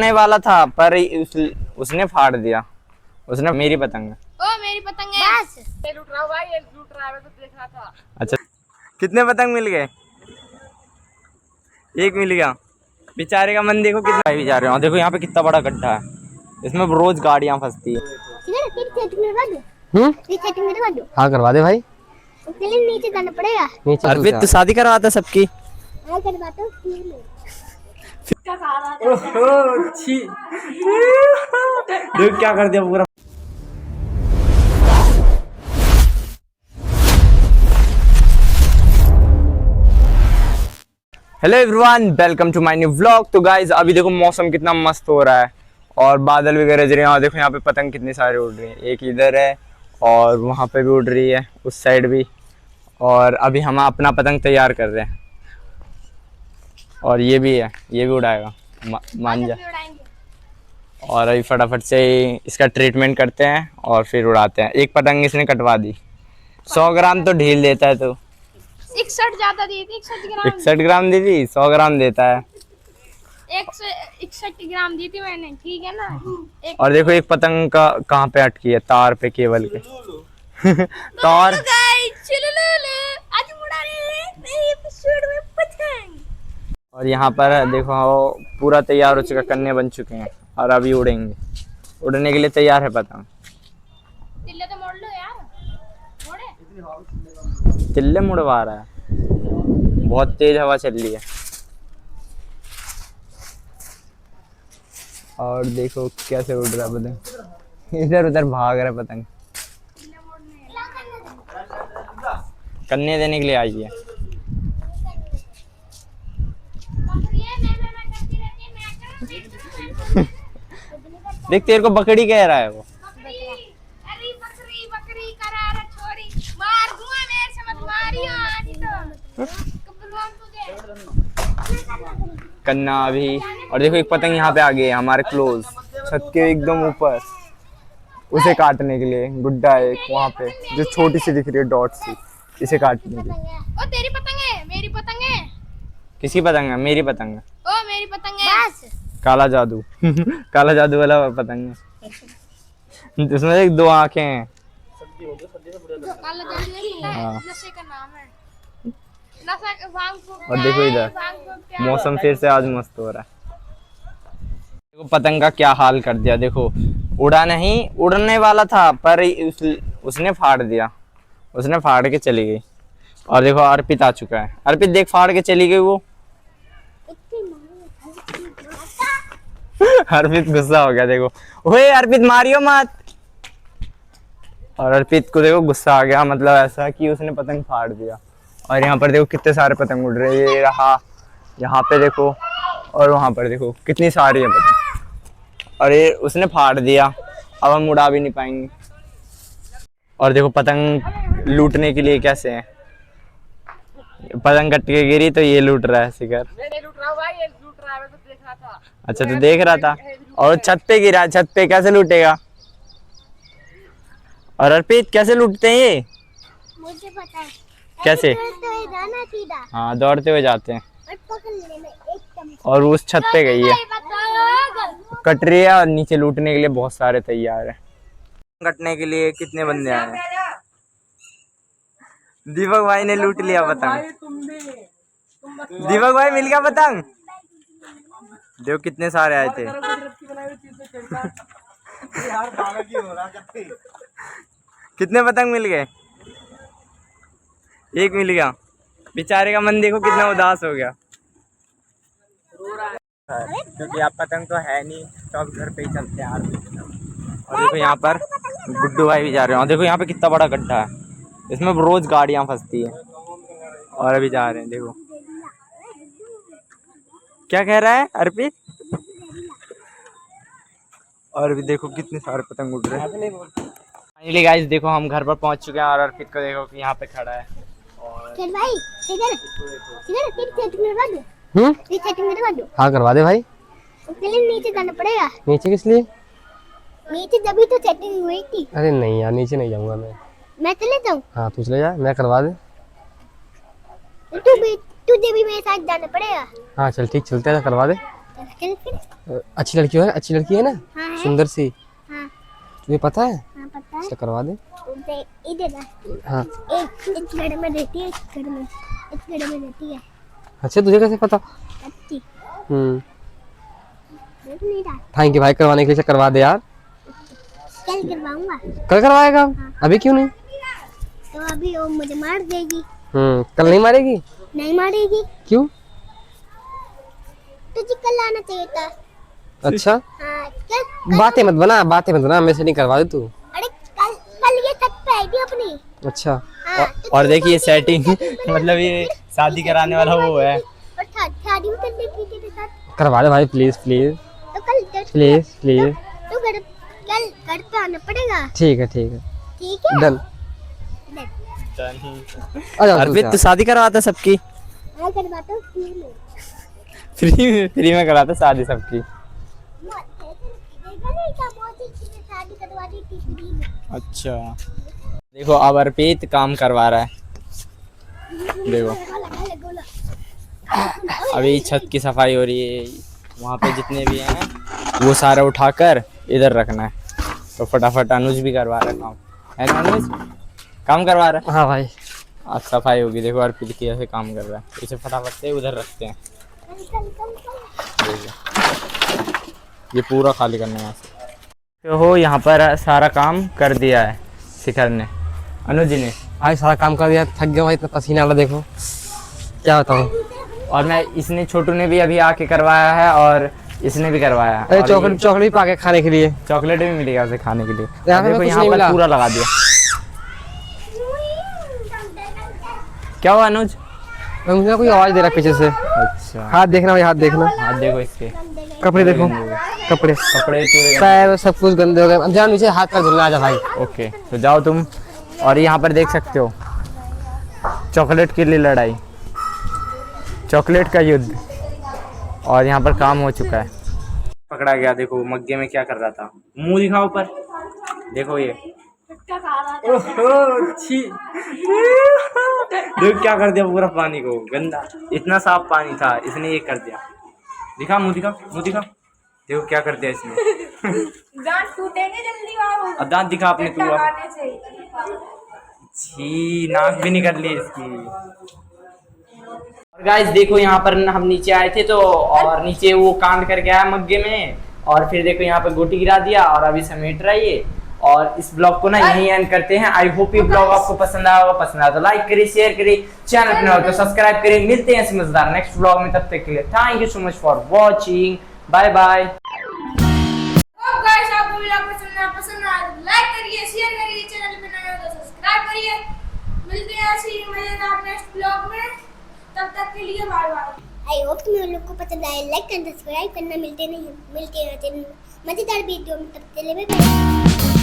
उड़ने वाला था पर उसने फाड़ दिया। उसने मेरी पतंग है। ओ मेरी पतंग है। बस ये लूट रहा भाई, ये लूट रहा है, मैं तो देख रहा था। अच्छा, कितने पतंग मिल गए? एक मिल गया। बेचारे का मन देखो कितना भी जा रहे हो। देखो यहाँ पे कितना बड़ा गड्ढा है, इसमें रोज गाड़ियां फंसती है। हाँ करवा दे भाई। उसके लिए नीचे जाना पड़ेगा। नीचे अर्पित तो शादी करवाता सबकी। हाँ करवाता हूँ। देख क्या कर दिया पूरा। Hello everyone, welcome to my new vlog. तो गाइज अभी देखो मौसम कितना मस्त हो रहा है और बादल भी गरज रहे हैं। और देखो यहाँ पे पतंग कितनी सारी उड़ रही है। एक इधर है और वहाँ पे भी उड़ रही है, उस साइड भी। और अभी हम अपना पतंग तैयार कर रहे हैं। और ये भी है, ये भी उड़ाएगा मांझा। और अभी फटाफट से इसका ट्रीटमेंट करते हैं और फिर उड़ाते हैं। एक पतंग इसने कटवा दी। 100 ग्राम तो ढील देता है। तो 61 ज्यादा दी थी, 61 ग्राम। 61 ग्राम दी थी, 100 ग्राम देता है। 61 ग्राम दी थी मैंने, ठीक है ना। और देखो एक पतंग का कहाँ पे अटकी है, तार पे, केबल के। तार। और यहाँ पर देखो पूरा तैयार हो चुका, कन्ने बन चुके हैं और अभी उड़ेंगे। उड़ने के लिए तैयार है पतंग। तिल्ले तो मोड़ लो यार, मोड़े। तिल्ले मुड़वा रहा है, बहुत तेज हवा चल रही है। और देखो कैसे उड़ रहा है पतंग, इधर उधर भाग रहा है पतंग। कन्ने देने के लिए आई है। देख तेरे को बकरी कह रहा है वो। अरे बकरी बकरी करा रहा छोरी, मार दूंगा मेरे से, मत मारियो आज तो। कन्ना अभी। और देखो एक पतंग यहाँ पे आ गई है हमारे क्लोज, छत के एकदम ऊपर। उसे काटने के लिए गुड्डा है एक वहाँ पे, जो छोटी सी दिख रही है डॉट सी, इसे काटने के लिए। ओ तेरी पतंग है, मेरी पतंग है। किसकी पतंग है? मेरी पतंग है। ओ मेरी पतंग है। बस काला जादू। काला जादू वाला पतंग है, उसमें एक 2 आंखें हैं। काला जादू है, नशे का नाम है। नशा भांग को। और देखो इधर मौसम फिर से आज मस्त हो रहा है। देखो पतंग का क्या हाल कर दिया। देखो उड़ा नहीं, उड़ने वाला था पर उसने फाड़ दिया। उसने फाड़ के चली गई। और देखो अर्पित आ चुका है। अर्पित देख, फाड़ के चली गई वो। अर्पित गुस्सा हो गया। देखो, ओए अर्पित मारियो मत। और अर्पित को देखो गुस्सा आ गया, मतलब ऐसा कि उसने पतंग फाड़ दिया। और यहाँ पर देखो कितने सारे पतंग उड़ रहे हैं। ये रहा, यहाँ पे देखो, और वहाँ पर देखो कितनी सारी है पतंग। और ये उसने फाड़ दिया, अब हम उड़ा भी नहीं पाएंगे। और देखो पतंग लूटने के लिए कैसे है। पतंग कट के गिरी तो ये लूट रहा है शिकार। नहीं लूट रहा भाई, ये लूट रहा है, मैं तो देख रहा था। अच्छा तो देख रहा था। और छत पे गिरा, छत पे कैसे लूटेगा? और अर्पित कैसे लूटते हैं ये? मुझे पता है कैसे? जाना सीधा हाँ दौड़ते हुए जाते हैं। और पकड़ लेना एकदम। और उस छत पे गई है, कट रही है। और नीचे लूटने के लिए बहुत सारे तैयार है। कटने के लिए कितने बंदे आए हैं। दीपक भाई ने लूट लिया पतंग। दीपक भाई मिल गया पतंग। देखो कितने सारे आए थे। कितने पतंग मिल गए? एक मिल गया। बेचारे का मन देखो कितना उदास हो गया, क्योंकि आप पतंग तो है नहीं, तो अब घर पे ही चलते हैं यार। और देखो यहाँ पर गुड्डू भाई भी जा रहे हैं। और देखो यहाँ पे कितना बड़ा गड्ढा है, इसमें रोज गाड़ियां फंसती है। और अभी जा रहे हैं। देखो क्या कह रहा है अर्पित। और अभी देखो कितने सारे पतंग उड़ रहे हैं। फाइनली गाइस देखो हम घर पर पहुंच चुके हैं। और अर्पित को देखो कि यहाँ पे खड़ा है। और भाई हाँ करवा दे भाई। उसके लिए नीचे जाना पड़ेगा। नीचे किस लिए? नीचे जब तो सेटिंग हुई थी। अरे नहीं यार, नीचे नहीं जाऊंगा मैं चले जाऊँ? हाँ तू चले जा, मैं करवा दे। तुझे भी मेरे साथ जाना पड़ेगा। हाँ चल ठीक, चलते हैं, करवा दे। चल फिर। अच्छी लड़की है, अच्छी लड़की है ना, हाँ है। सुंदर सी। हाँ तुम्हें पता है? हाँ पता है। अच्छा करवा दे। इधर आ। हाँ। एक इस घर में रहती है, इस घर में रहती है। अच्छा तुझे कैसे पता? अच्छी देख नहीं रहा। थैंक यू भाई, करवाने के लिए करवा दे यार। कल करवाऊंगा। कल करवाएगा? अभी क्यों नहीं? तो अभी वो मुझे मार देगी। कल नहीं मारेगी? नहीं मारेगी। क्यों? तुझे कल आना चाहिए था। अच्छा हाँ कल। बातें मत बना, मैं से नहीं करवा दे तू। अरे कल कल ये छत पे आएगी अपनी। अच्छा हाँ, और देखिए सेटिंग मतलब ये शादी कराने वाला वो है। और शादी भी करने की तेरे साथ। करवा दे भाई प्लीज प्लीज तो कल प्लीज प्लीज। तो कल घर पे आना पड़ेगा। ठीक है ठीक है। डन। डन। आ जाओ अर्पित तू शादी करवाता सबकी? हाँ करवाता हूँ फ्री में। फ्री में कराता शादी सबकी? देखा नहीं क्या मोदी जी ने शादी करवा दी थी फ्री में। अच्छा देखो अब अर्पित काम करवा रहा है। देखो अभी छत की सफाई हो रही है, वहाँ पे जितने भी हैं वो सारा उठाकर इधर रखना है। तो फटाफट अनुज भी करवा रहा है काम, है ना अनुज? काम करवा रहा है। हाँ भाई। आज सफाई होगी, देखो अर्पित की ऐसे काम कर रहा है। इसे फटाफट से उधर रखते हैं। देखिए ये पूरा खाली करना है यहाँ से। तो हो यहाँ पर सारा काम कर दिया है शिखर ने, अनुज ने। भाई सारा काम कर दिया, थक गया भाई, इतना पसीना आ रहा देखो, क्या बताऊँ। और मैं इसने छोटू ने भी अभी आके करवाया है और इसने भी करवाया है। अरे और चॉकलेट भी पा के खाने के लिए। चॉकलेट भी मिलेगा उसे खाने के लिए। यहाँ पे देखो कुछ यहाँ नहीं पर मिला। पूरा लगा दिया। क्या हुआ अनुज? मुझे कोई आवाज दे रहा है पीछे से। अच्छा हाथ देखना भाई, हाथ देखना। हाथ देखो इसके, कपड़े देखो, कपड़े कपड़े पूरे। पैर सब कुछ गंदे हो गए। अब जाओ नीचे हाथ पैर धुलना, आजा भाई। ओके तो जाओ तुम। और यहाँ पर देख सकते हो चॉकलेट के लिए लड़ाई, चॉकलेट का युद्ध। और यहाँ पर काम हो चुका है। पकड़ा गया, देखो मग्गे में क्या कर रहा था। मुंह दिखाओ ऊपर, देखो ये। ओहो छी देख क्या कर दिया पूरा पानी को गंदा। इतना साफ पानी था, इसने ये कर दिया। दिखा मुंह, दिखा मुंह, दिखा। देखो क्या कर दिया इसने। दांत टूटेंगे जल्दी बाबू। अब दांत दिखा अपने तू। छी नाक भी निकल ली इसकी। और गाइस देखो यहाँ पर हम नीचे आए थे तो, और नीचे वो कांड करके आया मग्गे में। और फिर देखो यहाँ पर गोटी गिरा दिया और अभी समेट रहा है ये। और इस ब्लॉग को ना यहीं एंड करते हैं। आई होप ये ब्लॉग आपको पसंद आया होगा। पसंद आया तो लाइक करिए, शेयर करिए, चैनल पे नए हो तो सब्सक्राइब करिए। मिलते हैं समझदार नेक्स्ट ब्लॉग में, तब तक के लिए thank you so much for watching. Bye bye. Guys आपको वीडियो पसंद आया तो लाइक करिए, शेयर करिए, चैनल पे नए हो तो सब्सक्राइब करिए। मिलते हैं ऐसे ही मजेदार नेक्स्ट ब्लॉग में, तब तक के लिए बाय बाय। आई होप तुम्हें लोग को पसंद आया। लाइक एंड सब्सक्राइब करना। मिलते हैं मजेदार वीडियो में, तब तक के लिए बाय बाय।